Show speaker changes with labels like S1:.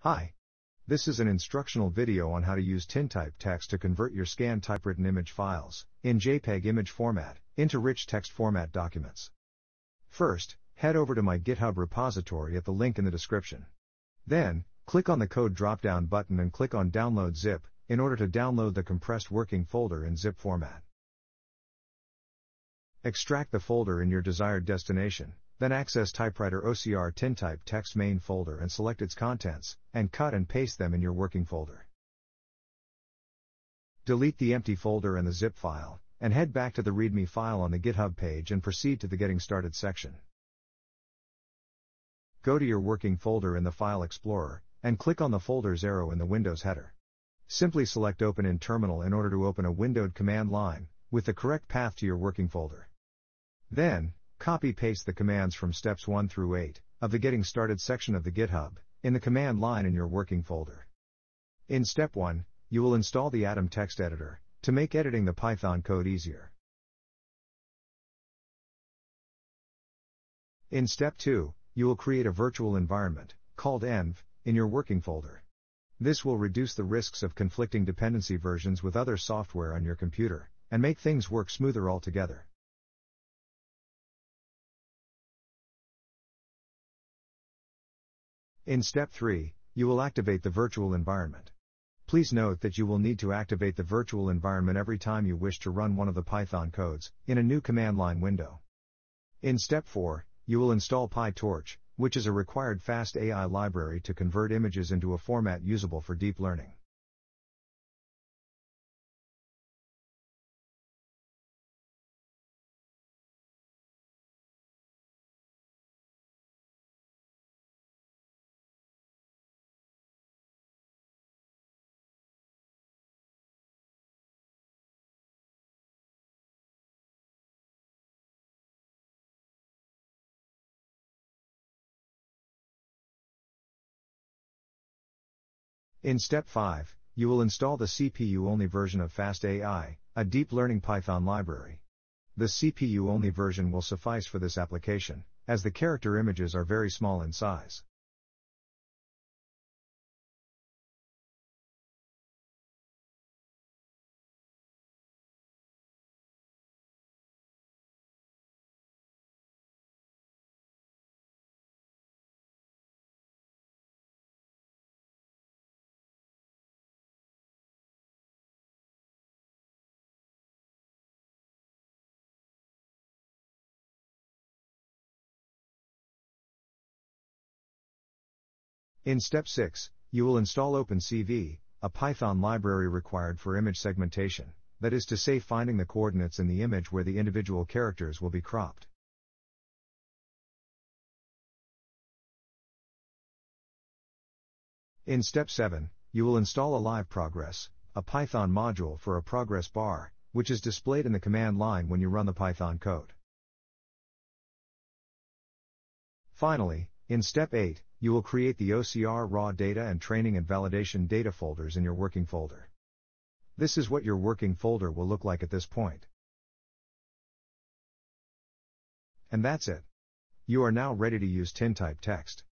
S1: Hi. This is an instructional video on how to use Tintype Text to convert your scanned typewritten image files, in JPEG image format, into rich text format documents. First, head over to my GitHub repository at the link in the description. Then, click on the code drop-down button and click on Download Zip, in order to download the compressed working folder in zip format. Extract the folder in your desired destination, then access typewriter OCR Tintype Text main folder and select its contents, and cut and paste them in your working folder. Delete the empty folder and the zip file, and head back to the README file on the GitHub page and proceed to the Getting Started section. Go to your working folder in the File Explorer, and click on the folder's arrow in the Windows header. Simply select Open in Terminal in order to open a windowed command line, with the correct path to your working folder. Then, copy-paste the commands from steps 1 through 8, of the Getting Started section of the GitHub, in the command line in your working folder. In step 1, you will install the Atom text editor, to make editing the Python code easier. In step 2, you will create a virtual environment, called env, in your working folder. This will reduce the risks of conflicting dependency versions with other software on your computer, and make things work smoother altogether. In step 3, you will activate the virtual environment. Please note that you will need to activate the virtual environment every time you wish to run one of the Python codes, in a new command line window. In step 4, you will install PyTorch, which is a required fast AI library to convert images into a format usable for deep learning. In step 5, you will install the CPU-only version of FastAI, a deep learning Python library. The CPU-only version will suffice for this application, as the character images are very small in size. In step 6, you will install OpenCV, a Python library required for image segmentation, that is to say finding the coordinates in the image where the individual characters will be cropped. In step 7, you will install a live progress, a Python module for a progress bar, which is displayed in the command line when you run the Python code. Finally, in step 8, you will create the OCR raw data and training and validation data folders in your working folder. This is what your working folder will look like at this point. And that's it. You are now ready to use Tintype Text.